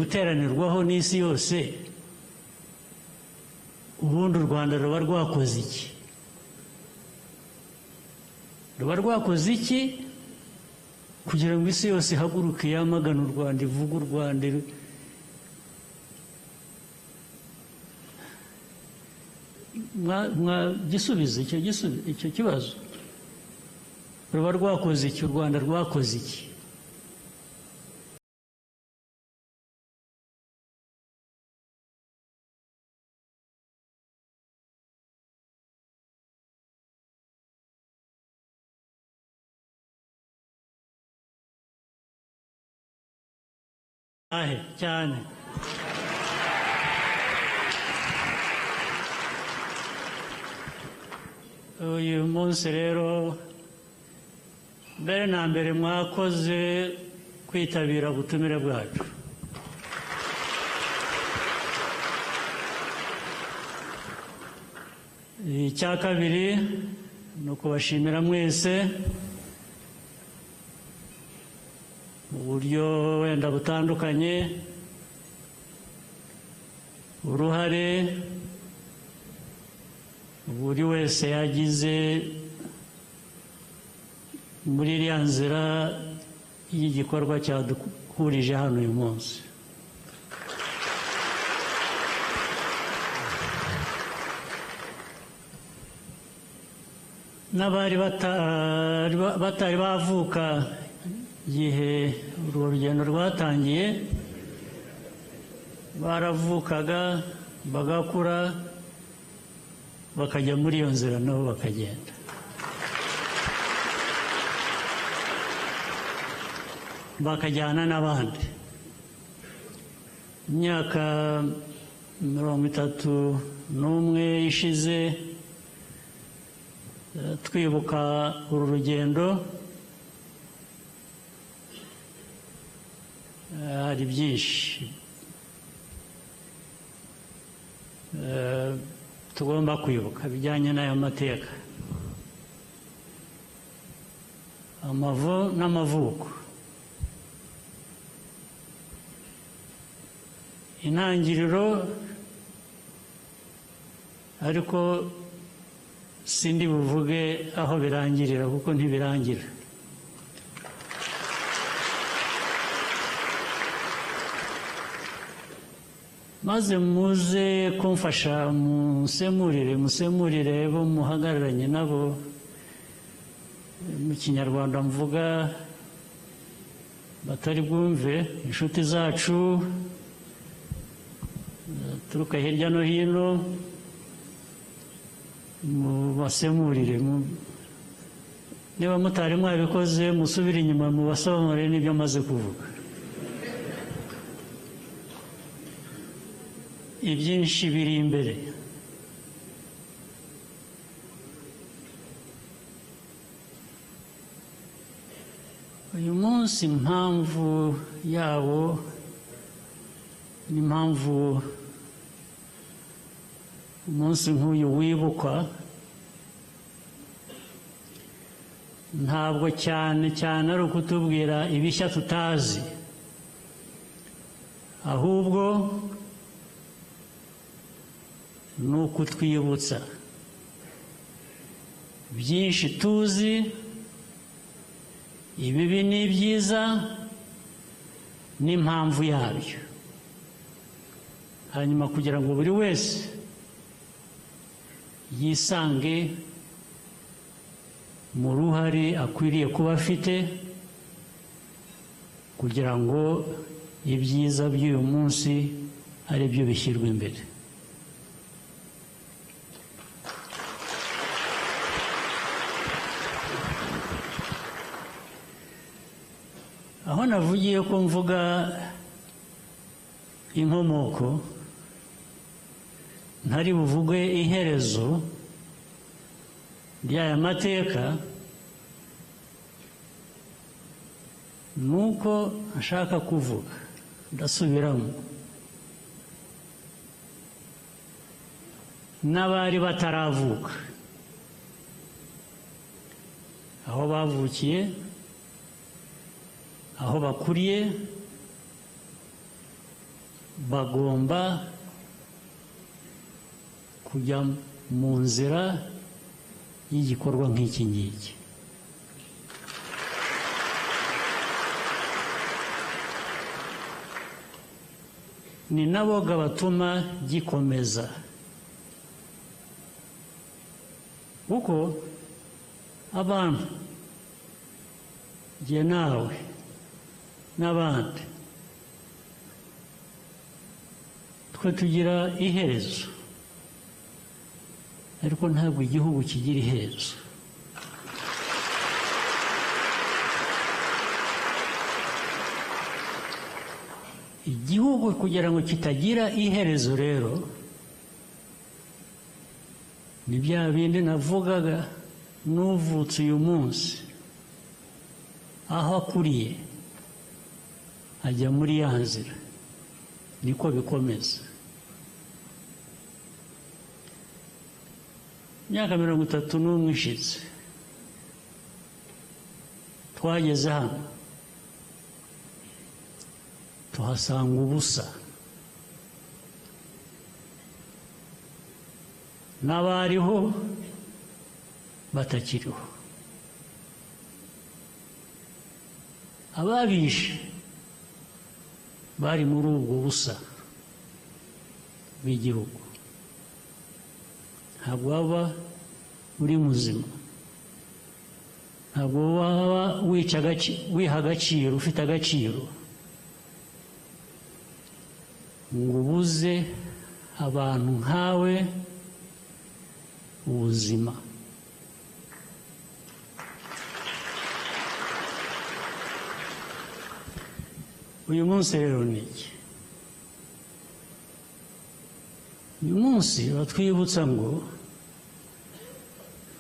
guteranirwaho n'isi yose, ubundi u Rwanda ruba rwakoze iki? Ruba rwakoze iki kugira ngo isi yose ihaguruke yamagana u Rwanda, ivuga u Rwanda? Gisubizo icyo kibazo, ruba rwakoze iki? U Rwanda rwakoze iki? Cyane uyu munsi rero, mbere na mbere mwakoze kwitabira ubutumire bwacu. Icya kabiri ni ukubashimira mwese mu buryo wenda butandukanye uruhare buri wese yagize muri iriya nzira y'igikorwa cyaduhurije hano uyu munsi. N'abari batari bavuka igihe urwo rugendo rwatangiye, baravukaga bagakura bakajya muri iyo nzira nabo bakagenda. Bakajyana n'abandi. Imyaka 31 ishize twibuka uru rugendo, hari byinshi tugomba kwibuka bijyanye n'ayo mateka, amavu n'amavuko, intangiriro, ariko sindi buvuge aho birangirira kuko ntibirangira. Maze muze kumfasha musemurire bo muhagararanye nabo. Mu Kinyarwanda mvuga batari bwumve, inshuti zacu turuka hirya no hino, mubasemurire. Niba mutari mwabikoze musubire inyuma mubasobanurire n'ibyo maze kuvuga. Ibyinshi biri imbere. Uyu munsi impamvu yawo n'impamvu umunsi nk'uyu wibukwa, ntabwo cyane ari ukutubwira ibishya tutazi, ahubwo ni ukutwibutsa byinshi tuzi, ibibi n'ibyiza n'impamvu yabyo, hanyuma kugira ngo buri wese yisange mu ruhare akwiriye kuba afite kugira ngo ibyiza by'uyu munsi ari byo bishyirwa imbere. Aho navugiye ko mvuga inkomoko, ntari buvuge iherezo ry'aya mateka, nuko ashaka kuvuga, ndasubiramo, n'abari bataravuka, aho bavukiye, aho bakuriye, bagomba kujya mu nzira y'igikorwa nk'iki ngiki. Ni nabo batuma gikomeza, kuko abantu jye nawe n'abandi twe tugira iherezo, ariko ntabwo igihugu kigira iherezo. Igihugu kugira ngo kitagira iherezo rero ni bya bindi navugaga, n'uvutse uyu munsi aho akuriye ajya muri ya nzira, niko bikomeza. Imyaka 31 ishize twageze hano tuhasanga ubusa, n'abariho batakiriho, ababishe bari muri ubwo busa bw'igihugu. Ntabwo waba uri muzima, ntabwo waba wiha agaciro, ufite agaciro ngo ubuze abantu nkawe ubuzima. Uyu munsi rero ni iki? Uyu munsi batwibutsa ngo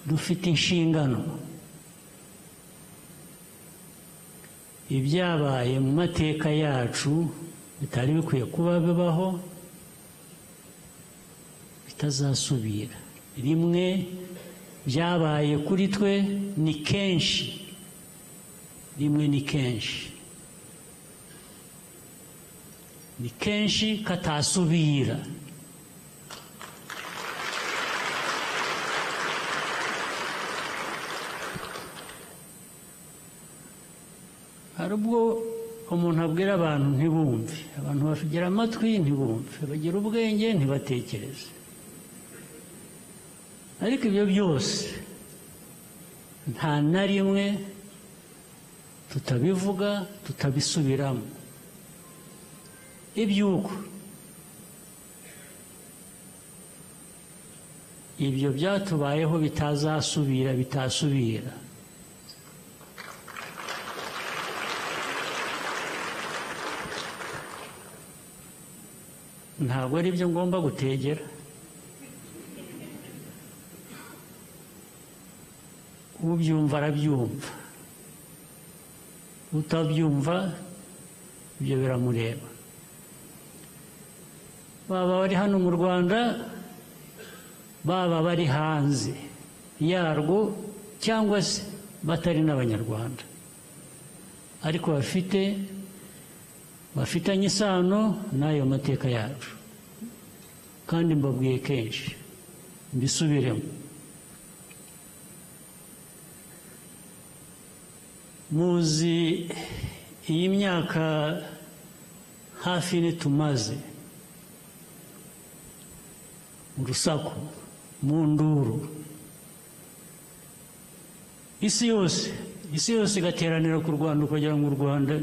dufite inshingano. Ibyabaye mu mateka yacu bitari bikwiye kuba bibaho, bitazasubira. Rimwe byabaye kuri twe ni kenshi, rimwe ni kenshi, ni kenshi katasubira. Hari ubwo umuntu abwira abantu ntibumve, abantu bagira amatwi ntibumve, bagira ubwenge ntibatekereze. Ariko ibyo byose nta na rimwe tutabivuga, tutabisubiramo. Iby'uko ibyo byatubayeho bitazasubira, bitasubira. Ntabwo ari byo ngomba gutegera. Ubyumva arabyumva, utabyumva ibyo biramureba. Baba bari hano mu Rwanda, baba bari hanze yarwo, cyangwa se batari n'Abanyarwanda, ariko bafitanye isano n'ayo mateka yacu. Kandi mbabwiye kenshi, mbisubiremo, muzi iyi myaka hafi ine tumaze mu rusaku, mu nduru, isi yose igateranira ku Rwanda, kugira ngo u Rwanda,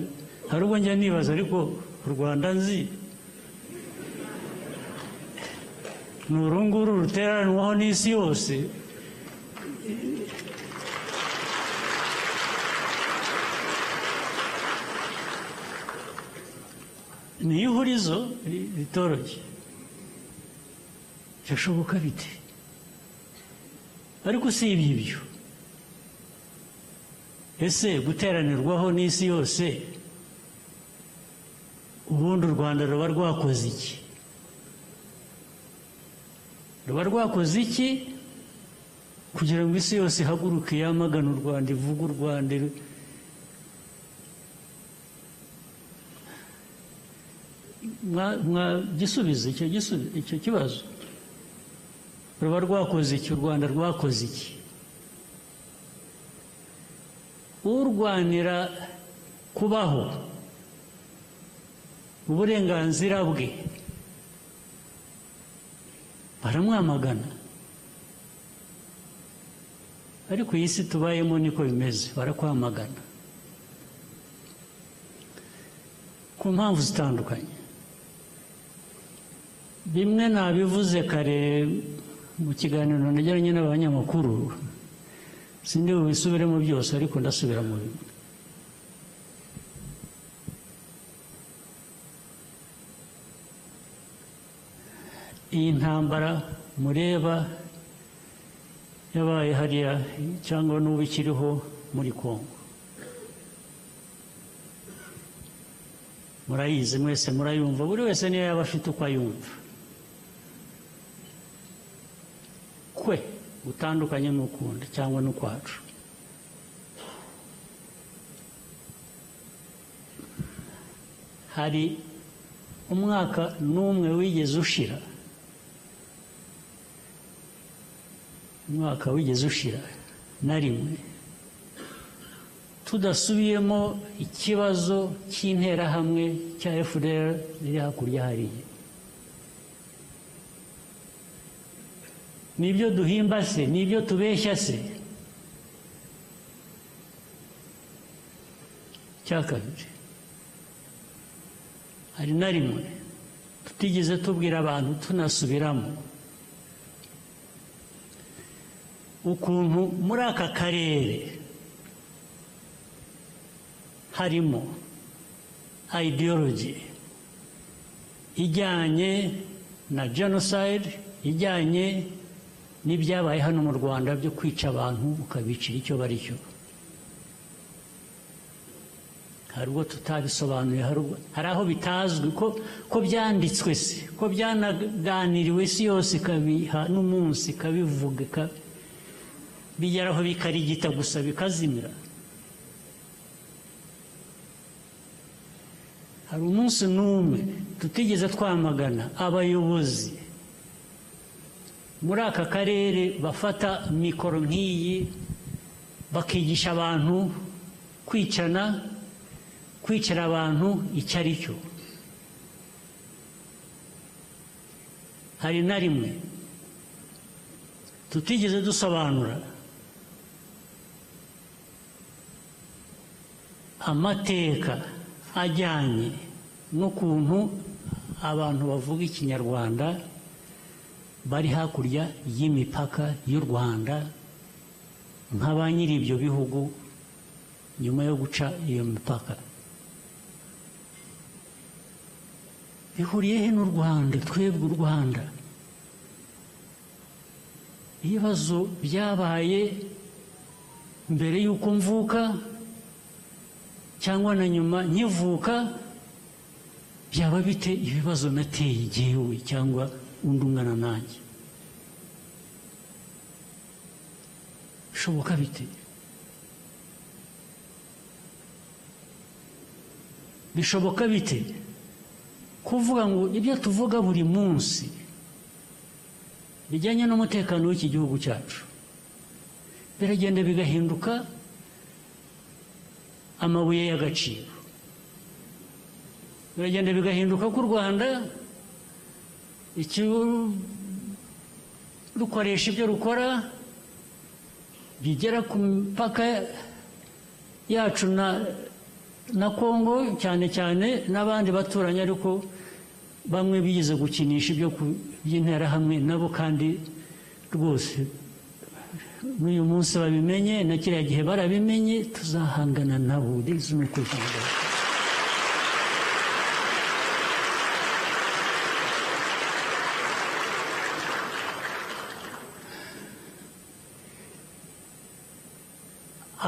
hari ubwo njya nibaza, ariko u Rwanda nzi ni uru nguru ruteranwaho n'isi yose. Ni ihurizo ritoroshye, byashoboka bite? Ariko usibye ibyo, ese guteranirwaho n'isi yose, ubundi u Rwanda ruba rwakoze iki? Ruba rwakoze iki kugira ngo isi yose ihaguruke yamagane u Rwanda, ivuge u Rwanda? gisubizo icyo kibazo ruba rwakoze iki, u Rwanda rwakoze iki? Urwanira kubaho uburenganzira bwe baramwamagana, ariko iyi si tubayemo niko bimeze, barakwamagana ku mpamvu zitandukanye. Bimwe nabivuze kare mu kiganiro nagiranye n'abanyamakuru, sindi bubisubiremo byose ariko ndasubira mu bimwe. Iyi ntambara mureba yabaye hariya cyangwa n'ubu ikiriho muri Kongo, murayizi mwese, murayumva, buri wese niyo yaba afite uko ayumva, kwe gutandukanye n'ukunda cyangwa n'ukwacu. Hari umwaka n'umwe wigeze ushira, umwaka wigeze ushira na rimwe tudasubiyemo ikibazo cy'interahamwe cya FDR riri hakurya hariya. Nibyo duhimba se, nibyo tubeshya se? Cyakabiri, hari na rimwe tutigeze tubwira abantu tunasubiramo ukuntu muri aka karere harimo ideology ijyanye na genocide, ijyanye n'ibyabaye hano mu Rwanda byo kwica abantu ukabicira icyo bari cyo. Hari ubwo tutabisobanuye, hari aho bitazwi ko byanditswe se, ko byanaganiriwe isi yose ikabiha n'umunsi ikabivuga, bigeraho bikarigita gusa bikazimira. Hari umunsi n'umwe tutigeze twamagana abayobozi muri aka karere bafata mikoro nk'iyi bakigisha abantu kwicana, kwicira abantu icyo ari cyo. Hari na rimwe tutigeze dusobanura amateka ajyanye n'ukuntu abantu bavuga ikinyarwanda bari hakurya y'imipaka y'u Rwanda nka ba nyiri ibyo bihugu nyuma yo guca iyo mipaka. Bihuriye he n'u Rwanda? Twebwe u Rwanda, ibibazo byabaye mbere y'uko mvuka cyangwa na nyuma nkivuka, byaba bite ibibazo nateye igihe cyangwa undi ungana nanjye? Bishoboka bite? Bishoboka bite kuvuga ngo ibyo tuvuga buri munsi bijyanye n'umutekano w'iki gihugu cyacu biragenda bigahinduka amabuye y'agaciro, biragenda bigahinduka ko u Rwanda rukoresha ibyo rukora bigera ku mipaka yacu na Kongo cyane cyane n'abandi baturanye, ariko bamwe bigize gukinisha ibyo by'interahamwe nabo, kandi rwose n'uyu munsi babimenye, na kiriya gihe barabimenye, tuzahangana nabo.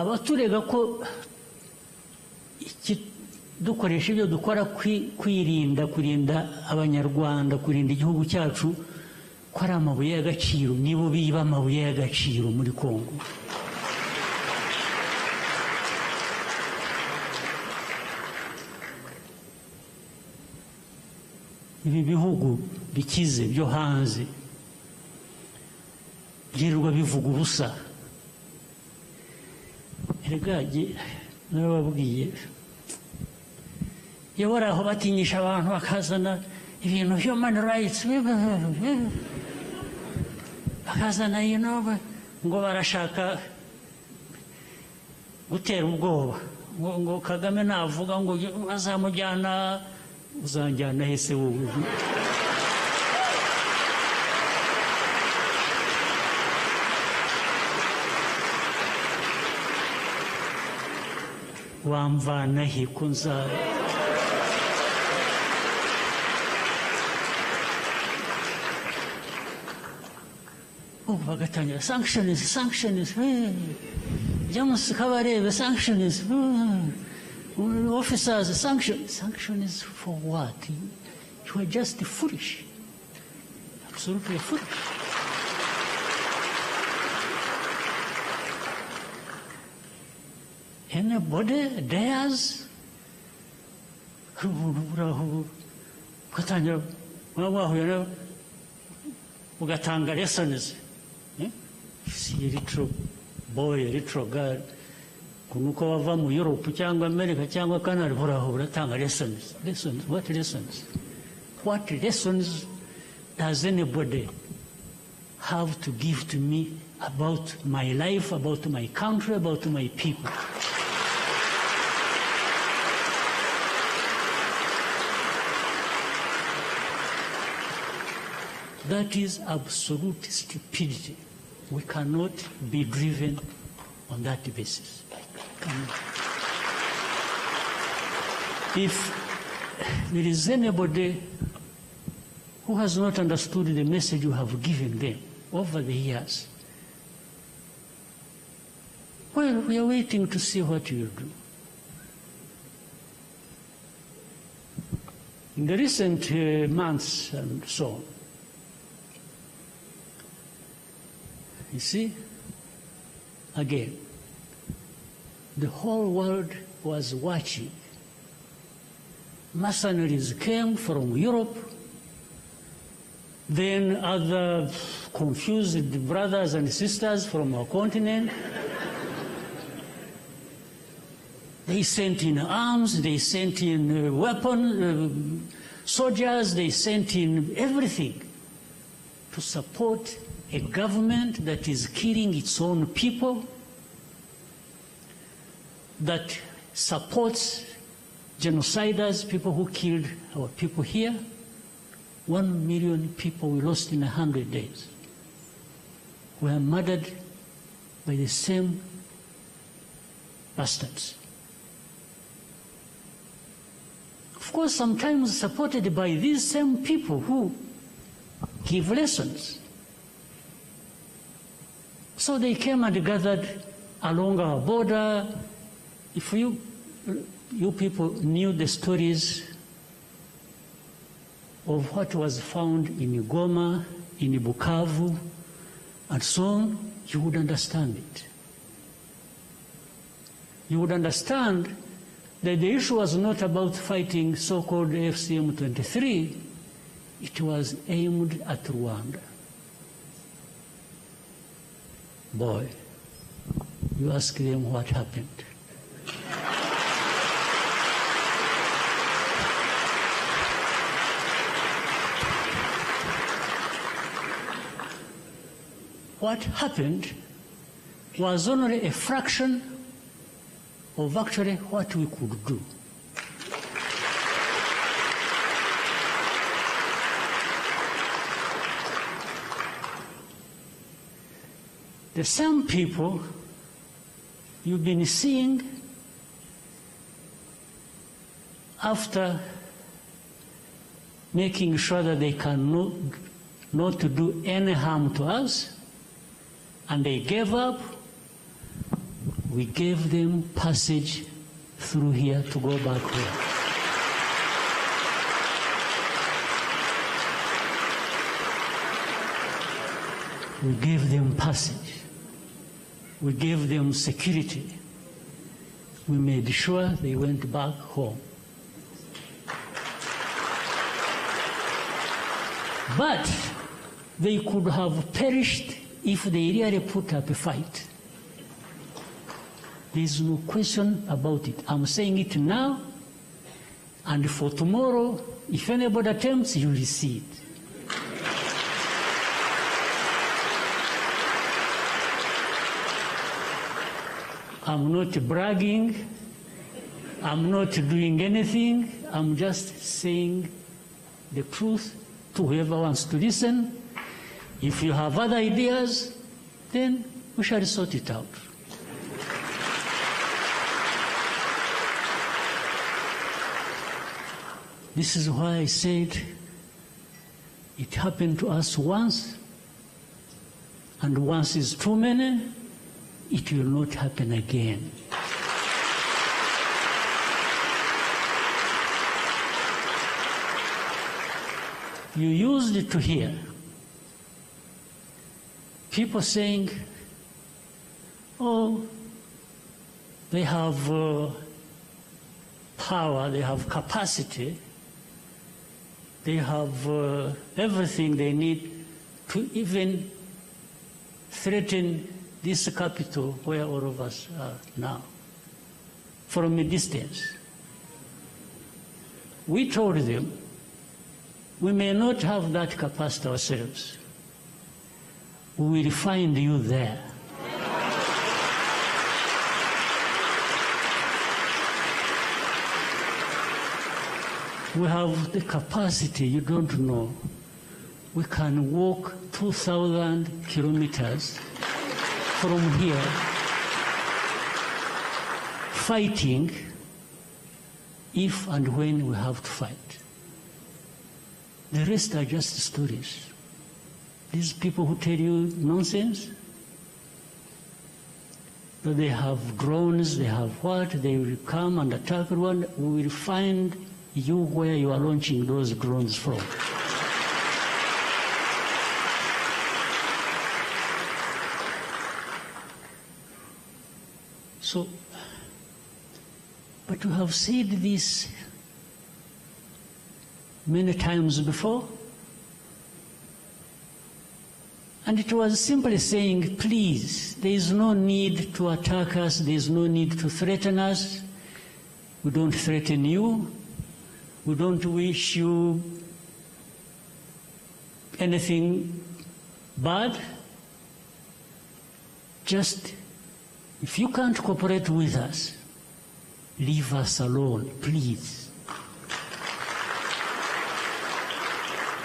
Abaturega ko dukoresha ibyo dukora kurinda abanyarwanda, kurinda igihugu cyacu, ko ari amabuye y'agaciro, nibo biba amabuye y'agaciro muri Kongo. ibi bihugu bikize byo hanze byirirwa bivuga ubusa. Erega narababwiye iyo bari aho batinyisha abantu bakazana ibintu human rights bakazana ngo barashaka gutera ubwoba ngo Kagame navuga ngo bazamujyana, uzanjyana hese wowe? Wamvana he ko nzaba? Bagatangira sanctions, James Kabarebe, sanctions, officers, sanctions for what? You are just foolish, absolutely foolish. Anybody dares? Ugatanga lessons. See, little boy, little girl, kunuko wava mu Europe cyangwa America cyangwa Canada, uratanga lessons. Lessons? What lessons? What lessons does anybody have to give to me about my life, about my country, about my people? That is absolute stupidity. We cannot be driven on that basis. If there is anybody who has not understood the message you have given them over the years, well, we are waiting to see what you do. In the recent months and so on, you see, again, the whole world was watching. Mercenaries came from Europe, then other confused brothers and sisters from our continent. They sent in arms, they sent in weapons, soldiers, they sent in everything to support a government that is killing its own people, that supports genociders, people who killed our people here. 1 million people we lost in 100 days were murdered by the same bastards. Of course, sometimes supported by these same people who give lessons. So they came and gathered along our border. If you people knew the stories of what was found in Goma, in Bukavu, and so on, you would understand it. You would understand that the issue was not about fighting so-called FCM-23, it was aimed at Rwanda. Boy, you ask them what happened. What happened was only a fraction of actually what we could do. The same people you've been seeing after making sure that they can not to do any harm to us, and they gave up, we gave them passage through here to go back home. We gave them passage. We gave them security. We made sure they went back home. But they could have perished if they really put up a fight. There is no question about it. I'm saying it now, and for tomorrow, if anybody attempts, you will see it. I'm not bragging. I'm not doing anything. I'm just saying the truth to whoever wants to listen. If you have other ideas, then we shall sort it out. This is why I said it happened to us once, and once is too many. It will not happen again. You used to hear people saying, oh, they have power, they have capacity, they have everything they need to even threaten this capital where all of us are now, from a distance. We told them, we may not have that capacity ourselves. We will find you there. We have the capacity, you don't know. We can walk 2,000 kilometers from here, fighting if and when we have to fight. The rest are just stories. These people who tell you nonsense, that they have drones, they have what, they will come and attack Rwanda, we will find you where you are launching those drones from. So, but we have said this many times before, and it was simply saying, please, there is no need to attack us, there is no need to threaten us. We don't threaten you. We don't wish you anything bad. Just, if you can't cooperate with us, leave us alone, please.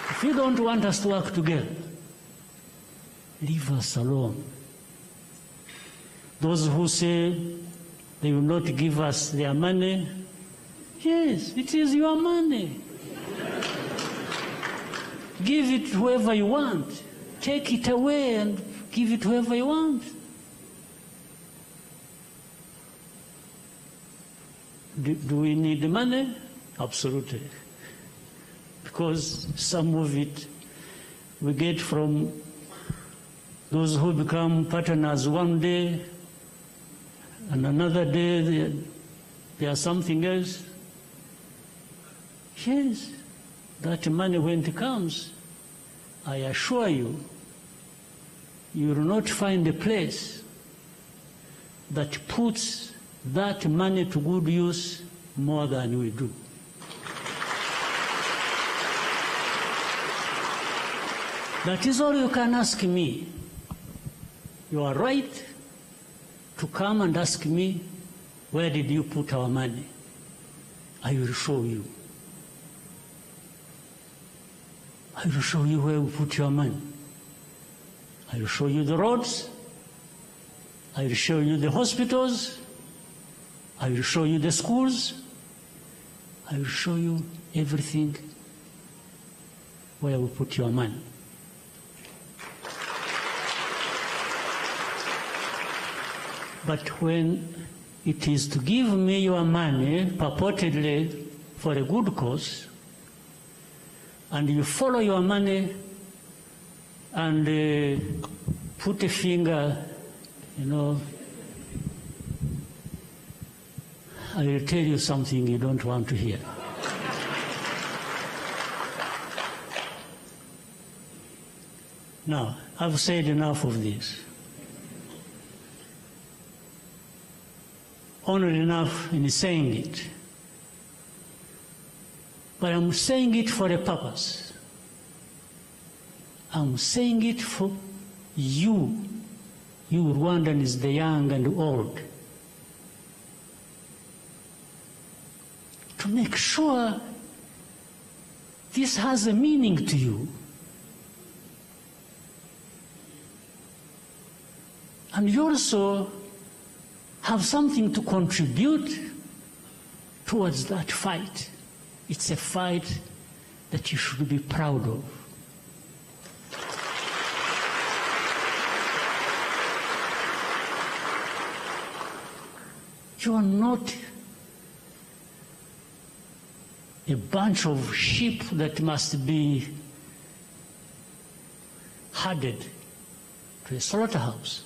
If you don't want us to work together, leave us alone. Those who say they will not give us their money, yes, it is your money. Give it to whoever you want. Take it away and give it to whoever you want. Do we need the money? Absolutely. Because some of it we get from those who become partners one day, and another day they are something else. Yes, that money when it comes, I assure you, you will not find a place that puts that money to good use more than we do. That is all you can ask me. You are right to come and ask me, where did you put our money? I will show you. I will show you where we put your money. I will show you the roads. I will show you the hospitals. I will show you the schools. I will show you everything where we put your money. But when it is to give me your money, purportedly for a good cause, and you follow your money and put a finger, you know, I will tell you something you don't want to hear. Now, I've said enough of this. Only enough in saying it. But I'm saying it for a purpose. I'm saying it for you Rwandans, the young and old, to make sure this has a meaning to you. And you also have something to contribute towards that fight. It's a fight that you should be proud of. You are not a bunch of sheep that must be herded to a slaughterhouse.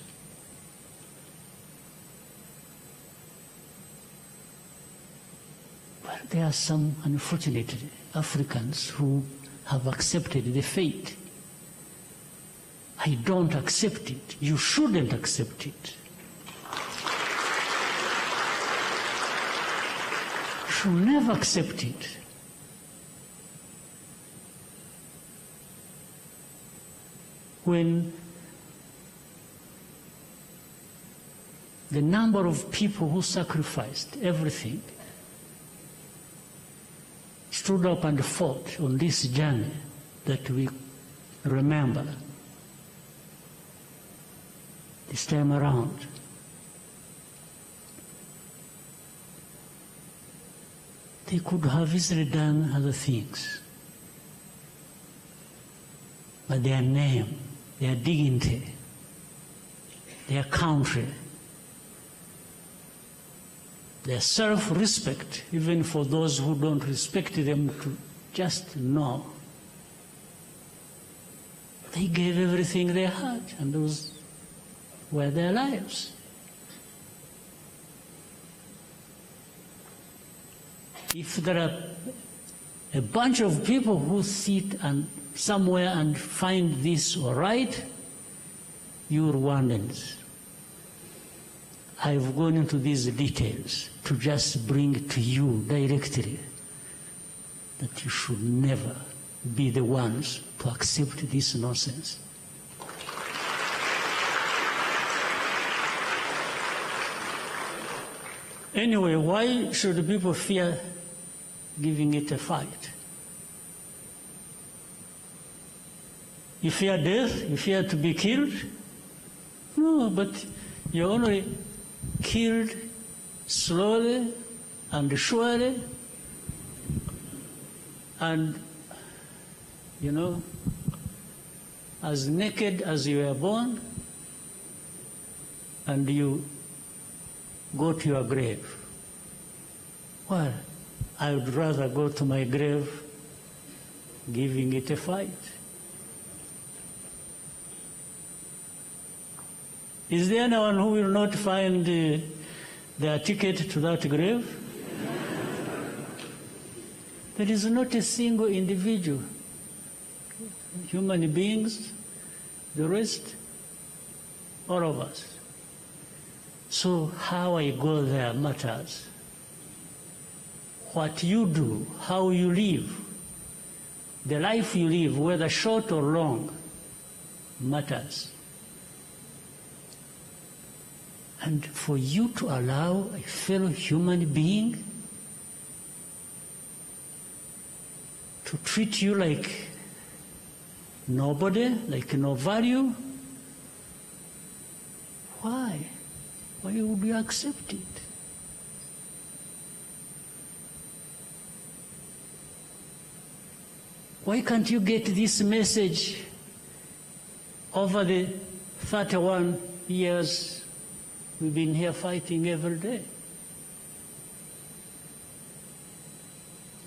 But there are some, unfortunately, Africans who have accepted the fate. I don't accept it. You shouldn't accept it. You should never accept it. When the number of people who sacrificed everything stood up and fought on this journey that we remember this time around, they could have easily done other things. But their name, their dignity, their country, their self-respect, even for those who don't respect them, to just know they gave everything they had, and those were their lives. If there are a bunch of people who sit and somewhere and find this all right, you Rwandans, I've gone into these details to just bring to you directly that you should never be the ones to accept this nonsense. Anyway, why should people fear giving it a fight? You fear death? You fear to be killed? No, but you're only killed slowly and surely, and, you know, as naked as you were born, and you go to your grave. Well, I would rather go to my grave giving it a fight. Is there anyone who will not find their ticket to that grave? There is not a single individual. Human beings, the rest, all of us. So how I go there matters. What you do, how you live, the life you live, whether short or long, matters. And for you to allow a fellow human being to treat you like nobody, like no value, why? Why would you accept it? Why can't you get this message over the 31 years we've been here fighting every day?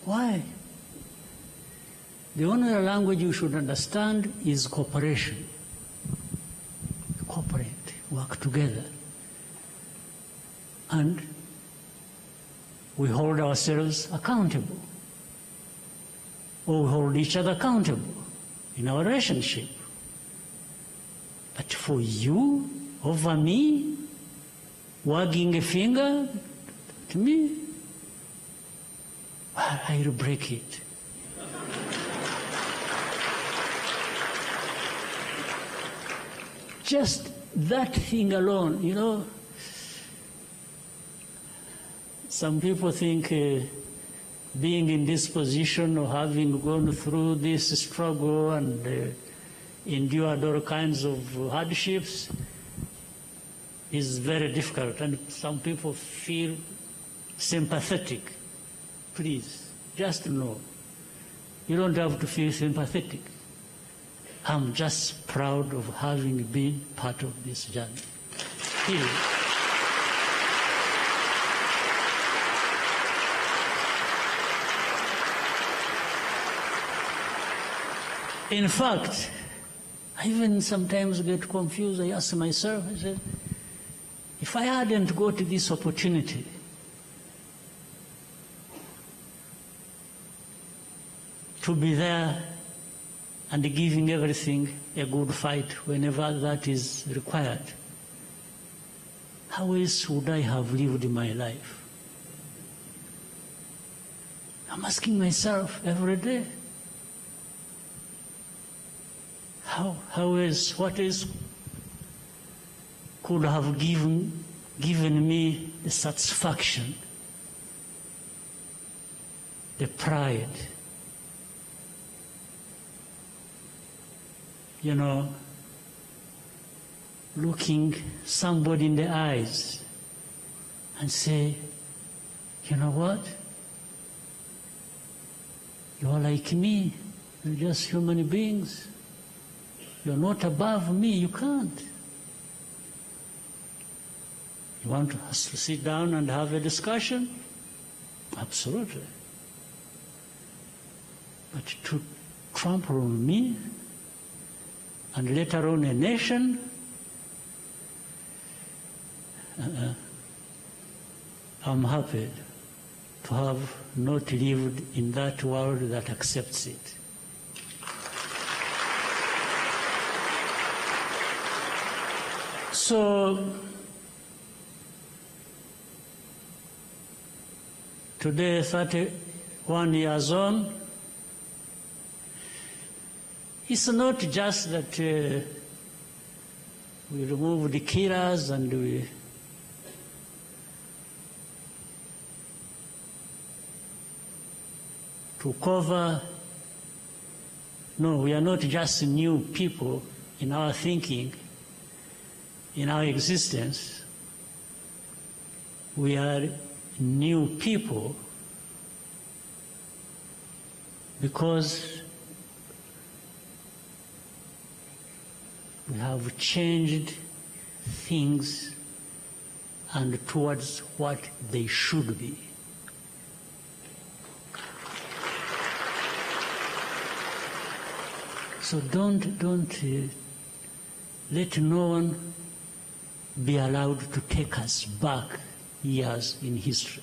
Why? The only language you should understand is cooperation. Cooperate, work together. And we hold ourselves accountable. Or we hold each other accountable in our relationship. But for you, over me, wagging a finger to me, I'll break it. Just that thing alone, you know. Some people think being in this position or having gone through this struggle and endured all kinds of hardships is very difficult, and some people feel sympathetic. Please, just know, you don't have to feel sympathetic. I'm just proud of having been part of this journey. Here. In fact, I even sometimes get confused. I ask myself, I said, if I hadn't got this opportunity, to be there and giving everything a good fight whenever that is required, how else would I have lived my life? I'm asking myself every day, how else, what else could have given me the satisfaction, the pride, you know, looking somebody in the eyes and say, you know what? You are like me. You're just human beings. You're not above me. You can't. You want us to sit down and have a discussion? Absolutely. But to trample on me, and later on a nation, I'm happy to have not lived in that world that accepts it. So, today, 31 years on, it's not just that we remove the killers and we to cover. No, we are not just new people in our thinking, in our existence. We are new people because we have changed things and towards what they should be. So don't let no one be allowed to take us back years in history.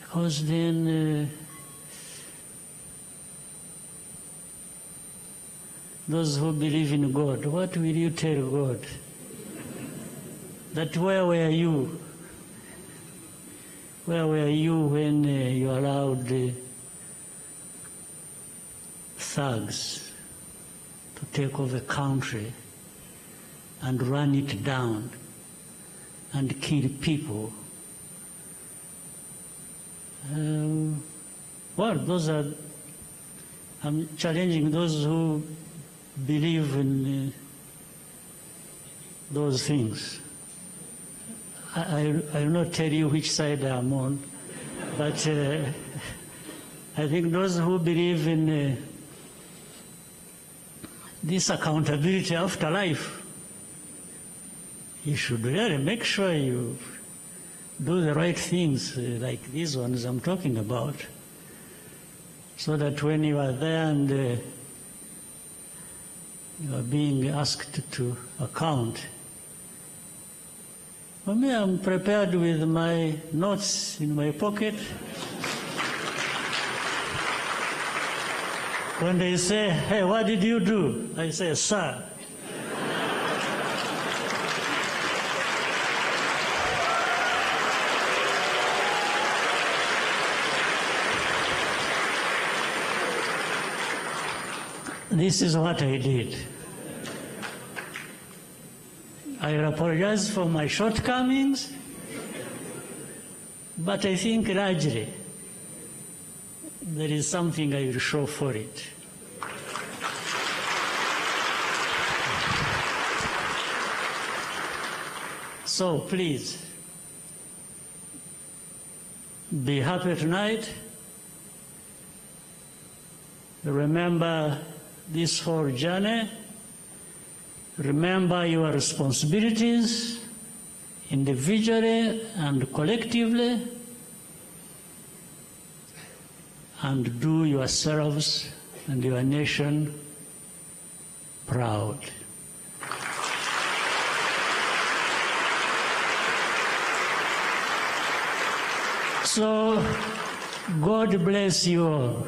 Because then those who believe in God, what will you tell God? That where were you? Where were you when you allowed thugs to take over a country and run it down and kill people? Well, those are, I'm challenging those who believe in those things. I will not tell you which side I'm on, but I think those who believe in this accountability after life, you should really make sure you do the right things like these ones I'm talking about, so that when you are there and you are being asked to account. For me, I'm prepared with my notes in my pocket. When they say, hey, what did you do? I say, sir. This is what I did. I apologize for my shortcomings, but I think largely there is something I will show for it. So please, be happy tonight. Remember this whole journey. Remember your responsibilities individually and collectively, and do yourselves and your nation proud. So, God bless you all.